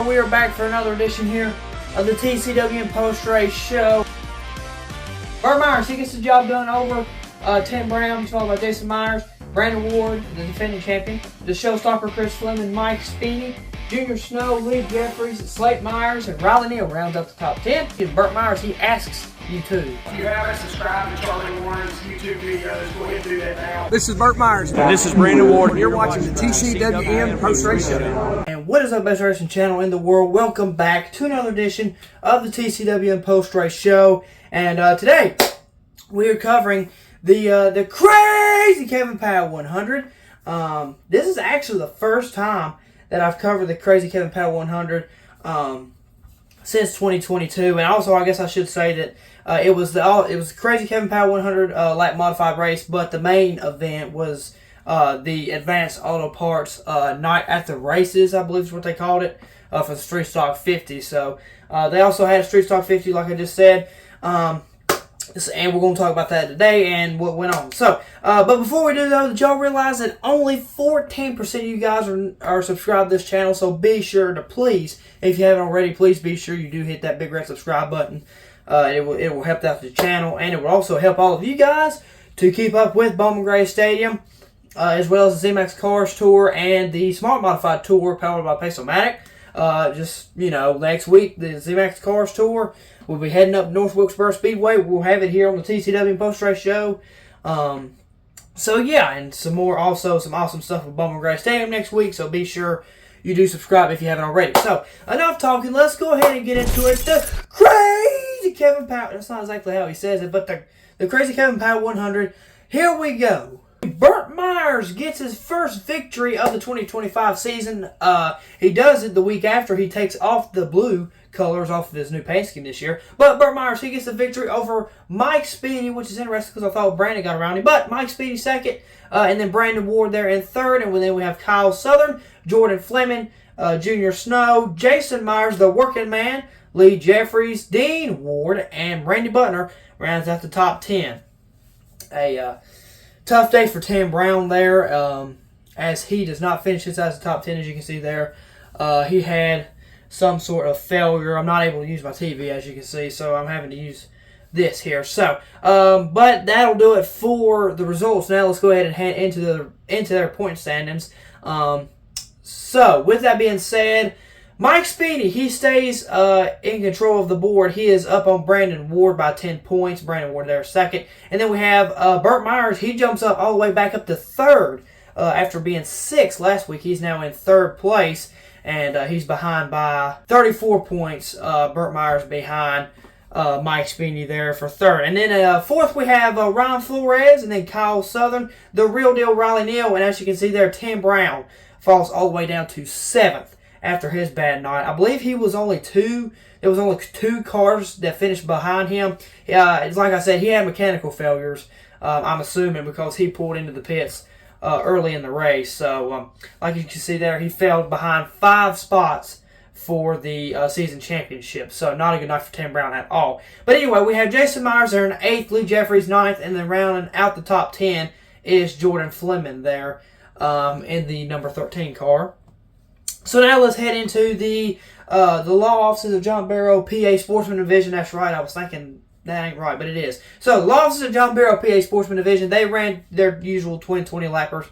We are back for another edition here of the TCWN post-race show. Burt Myers, he gets the job done over Tim Brown, followed by Jason Myers, Brandon Ward, the defending champion, the showstopper Chris Fleming, Mike Speeney, Junior Snow, Lee Jeffries, Slate Myers, and Riley Neal rounds up the top 10. And Burt Myers, he asks you to. If you haven't subscribed to Charlie Warren's YouTube videos, go ahead and do that now. This is Burt Myers. And this is Brandon Ward. You're watching the TCWN post-race show. And what is up, best racing channel in the world? Welcome back to another edition of the TCWN post-race show. And today, we are covering the crazy Kevin Powell 100. This is actually the first time that I've covered the crazy Kevin Powell 100 since 2022. And also, I guess I should say that it was the crazy Kevin Powell 100 lap modified race, but the main event was the Advanced Auto Parts Night at the Races, I believe is what they called it, for the Street Stock 50. So they also had a Street Stock 50, like I just said. And we're going to talk about that today and what went on. So, but before we do though, did y'all realize that only 14% of you guys are subscribed to this channel? So be sure to please, if you haven't already, please be sure you do hit that big red subscribe button. It will help out the channel, and it will also help all of you guys to keep up with Bowman Stadium, as well as the ZMAX Cars Tour and the Smart Modified Tour powered by Pace-O-Matic. Next week, the ZMAX Cars Tour, we'll be heading up North Wilkesboro Speedway. We'll have it here on the TCW post-race show. And some awesome stuff with Bowman Stadium next week, so be sure you do subscribe if you haven't already. So, enough talking. Let's go ahead and get into it. The crazy Kevin Powell. That's not exactly how he says it, but the crazy Kevin Powell 100. Here we go. Burt Myers gets his first victory of the 2025 season. He does it the week after he takes off the blue colors off of his new paint scheme this year. But Burt Myers, he gets the victory over Mike Speeney, which is interesting because I thought Brandon got around him. But Mike Speeney second, and then Brandon Ward there in third. And then we have Kyle Southern, Jordan Fleming, Junior Snow, Jason Myers, the working man, Lee Jeffries, Dean Ward, and Randy Butner rounds out the top 10. Tough day for Tim Brown there, as he does not finish inside the top 10, as you can see there. He had some sort of failure. I'm not able to use my TV, as you can see, so I'm having to use this here. So, but that'll do it for the results. Now let's go ahead and head into their point standings. So, with that being said, Mike Speeney, he stays in control of the board. He is up on Brandon Ward by 10 points. Brandon Ward there second. And then we have Burt Myers. He jumps up all the way back up to third after being sixth last week. He's now in third place, and he's behind by 34 points. Burt Myers behind Mike Speeney there for third. And then fourth we have Ryan Flores, and then Kyle Southern, the real deal Riley Neal. And as you can see there, Tim Brown falls all the way down to seventh after his bad night. I believe there was only two cars that finished behind him. It's like I said, he had mechanical failures, I'm assuming, because he pulled into the pits early in the race. So, like you can see there, he fell behind 5 spots for the season championship. So, not a good night for Tim Brown at all. But anyway, we have Jason Myers there in 8th, Lee Jeffries 9th, and then rounding out the top 10 is Jordan Fleming there in the number 13 car. So now let's head into the law offices of John Barrow, PA Sportsman Division. That's right, I was thinking that ain't right, but it is. So the law offices of John Barrow, PA Sportsman Division, they ran their usual 20 lappers.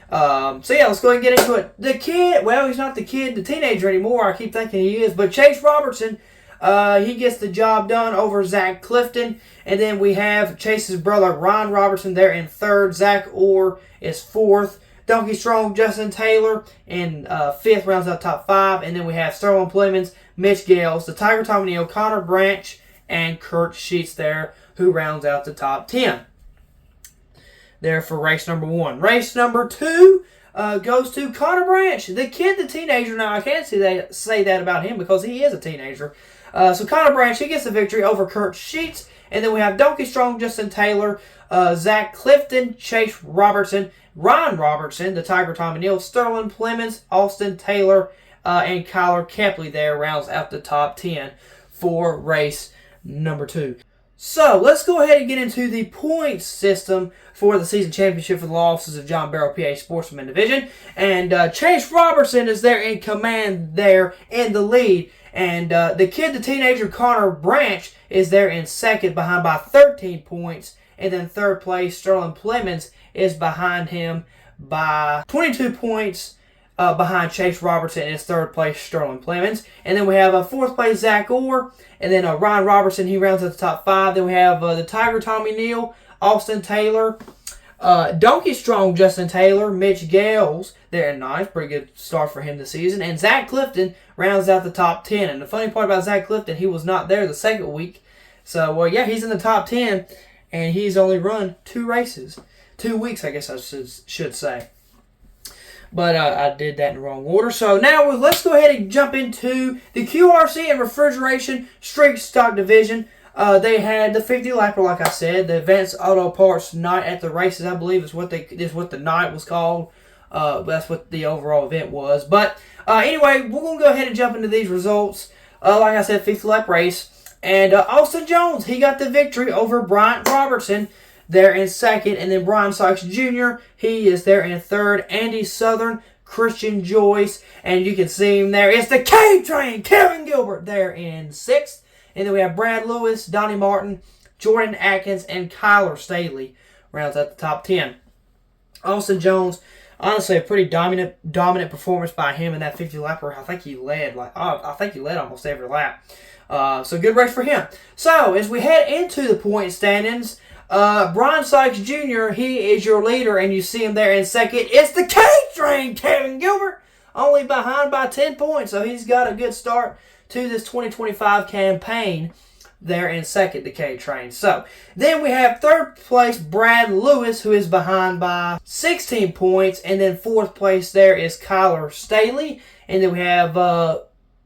So yeah, let's go ahead and get into it. The kid, well, he's not the teenager anymore. I keep thinking he is, but Chase Robertson, he gets the job done over Zach Clifton. And then we have Chase's brother, Ron Robertson, there in third. Zach Orr is fourth. Donkey Strong, Justin Taylor in fifth, rounds out top 5. And then we have Sterling Plemons, Mitch Gales, the Tiger Tommy Neal, Connor Branch, and Kurt Sheets there, who rounds out the top 10. There for race number 1. Race number 2 goes to Connor Branch, the teenager. Now, I can't say that about him because he is a teenager. So Connor Branch, he gets the victory over Kurt Sheets. And then we have Donkey Strong, Justin Taylor, Zach Clifton, Chase Robertson, Ron Robertson, the Tiger Tommy Neal, Sterling Plemons, Austin Taylor, and Kyler Kepley there rounds out the top 10 for race number 2. So let's go ahead and get into the points system for the season championship for the law offices of John Barrow, PA Sportsman Division. And Chase Robertson is there in command there in the lead. And the teenager Connor Branch is there in second behind by 13 points. And then third place, Sterling Plemons is behind him by 22 points. Behind Chase Robertson is third place Sterling Plemons. And then we have fourth place Zach Orr. And then Ryan Robertson, he rounds at the top 5. Then we have the Tiger Tommy Neal, Austin Taylor, Donkey Strong Justin Taylor, Mitch Gales there in 9th. Pretty good start for him this season. And Zach Clifton rounds out the top 10. And the funny part about Zach Clifton, he was not there the second week. So, well, yeah, he's in the top 10. And he's only run 2 races. 2 weeks, I guess I should say. But I did that in the wrong order. So now let's go ahead and jump into the QRC and Refrigeration Street Stock Division. They had the 50 lapper, like I said, the Advanced Auto Parts Night at the Races, I believe is what the night was called. That's what the overall event was. But anyway, we're going to go ahead and jump into these results. Like I said, 50 lap race. And Austin Jones, he got the victory over Bryant Robertson there in second, and then Brian Sykes Jr., he is there in third. Andy Southern, Christian Joyce, and you can see him there. It's the K-Train, Kevin Gilbert there in sixth. And then we have Brad Lewis, Donnie Martin, Jordan Atkins, and Kyler Staley rounds out the top 10. Austin Jones, honestly, a pretty dominant performance by him in that 50 lapper. I think he led almost every lap. So good race for him. So as we head into the point standings, Brian Sykes Jr., he is your leader, and you see him there in second. It's the K-Train, Kevin Gilbert, only behind by 10 points, so he's got a good start to this 2025 campaign there in second, the K-Train. So, then we have third place Brad Lewis, who is behind by 16 points, and then fourth place there is Kyler Staley, and then we have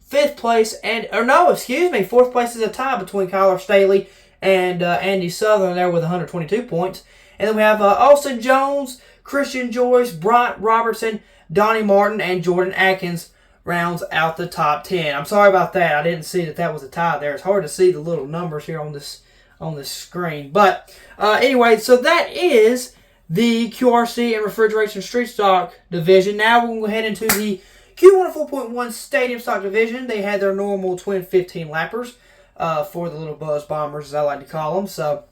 fourth place is a tie between Kyler Staley and Andy Southern there with 122 points. And then we have Austin Jones, Christian Joyce, Bryant Robertson, Donnie Martin, and Jordan Atkins rounds out the top 10. I'm sorry about that. I didn't see that was a tie there. It's hard to see the little numbers here on this screen. But anyway, so that is the QRC and Refrigeration Street Stock Division. Now we're going to go ahead into the Q104.1 Stadium Stock Division. They had their normal twin 15 lappers. For the little buzz bombers, as I like to call them. So,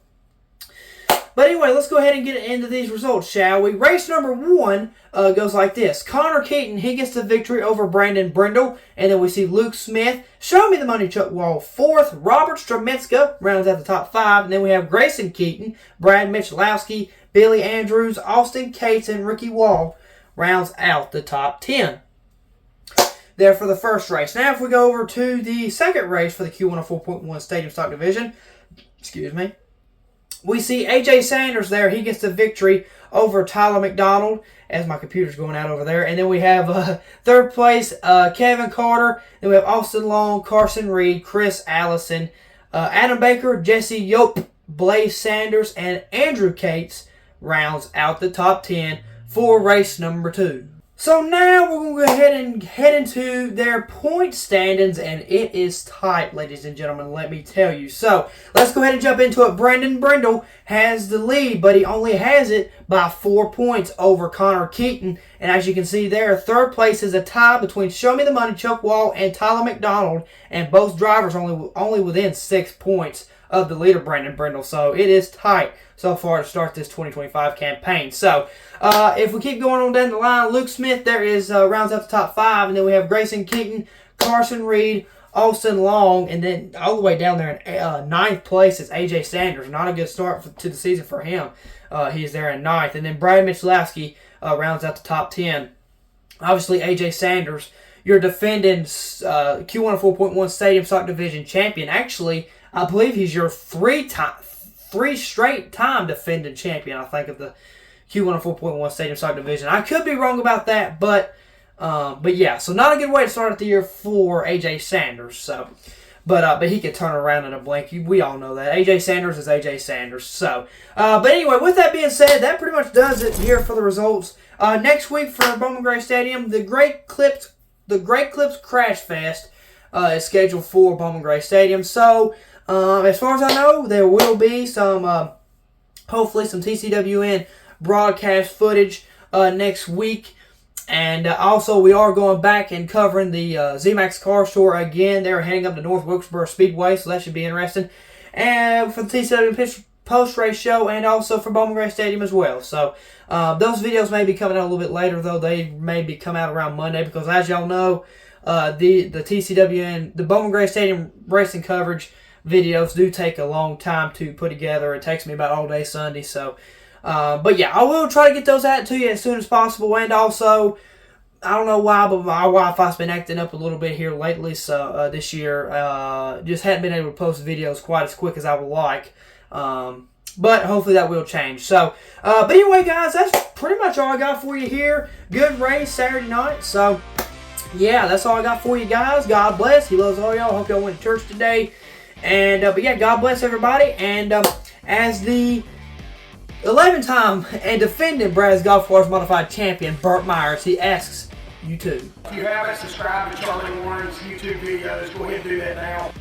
but anyway, let's go ahead and get into these results, shall we? Race number 1 goes like this. Connor Keaton, he gets the victory over Brandon Brindle. And then we see Luke Smith, Show Me the Money Chuck Wall, 4th. Robert Stramitska rounds out the top 5. And then we have Grayson Keaton, Brad Michalowski, Billy Andrews, Austin Cates, and Ricky Wall rounds out the top 10. There for the first race. Now if we go over to the second race for the Q104.1 Stadium Stock Division, we see AJ Sanders there. He gets the victory over Tyler McDonald, as my computer's going out over there. And then we have third place Kevin Carter. Then we have Austin Long, Carson Reed, Chris Allison, Adam Baker, Jesse Yope, Blaze Sanders, and Andrew Cates rounds out the top 10 for race number 2. So now we're going to go ahead and head into their point standings, and it is tight, ladies and gentlemen, let me tell you. So let's go ahead and jump into it. Brandon Brindle has the lead, but he only has it by 4 points over Connor Keaton. And as you can see there, third place is a tie between Show Me the Money Chuck Wall and Tyler McDonald, and both drivers only within 6 points of the leader, Brandon Brindle. So it is tight so far to start this 2025 campaign. So if we keep going on down the line, Luke Smith there is rounds out the top 5, and then we have Grayson Keaton, Carson Reed, Austin Long, and then all the way down there in 9th place is AJ Sanders. Not a good start to the season for him. He's there in 9th, and then Brad Michalowski rounds out the top 10. Obviously, AJ Sanders, your defending Q104.1 Stadium Stock Division champion. Actually, I believe he's your three straight time defending champion, I think, of the Q104.1 Stadium Stock Division. I could be wrong about that, but yeah, so not a good way to start the year for AJ Sanders. So, but he could turn around in a blink. We all know that AJ Sanders is AJ Sanders. So, but anyway, with that being said, that pretty much does it here for the results. Next week for Bowman Gray Stadium, the Great Clips Crash Fest is scheduled for Bowman Gray Stadium. So, As far as I know, there will be some, hopefully some TCWN broadcast footage next week. And also, we are going back and covering the ZMAX Car Store again. They're heading up to North Wilkesboro Speedway, so that should be interesting. And for the TCWN post-race show, and also for Bowman Stadium as well. So, those videos may be coming out a little bit later, though. They may be coming out around Monday, because as y'all know, the TCWN, the Bowman Stadium racing coverage videos do take a long time to put together. It takes me about all day Sunday, so... but yeah, I will try to get those out to you as soon as possible. And also, I don't know why, but my Wi-Fi's been acting up a little bit here lately. So this year, just hadn't been able to post videos quite as quick as I would like. But hopefully that will change. So, but anyway, guys, that's pretty much all I got for you here. Good race Saturday night. So, yeah, that's all I got for you guys. God bless. He loves all y'all. Hope y'all went to church today. And but yeah, God bless everybody. And as the 11-time and defending Brad's Golf Course Modified Champion, Burt Myers, he asks you too. If you haven't subscribed to Charlie Warren's YouTube videos, go ahead and do that now.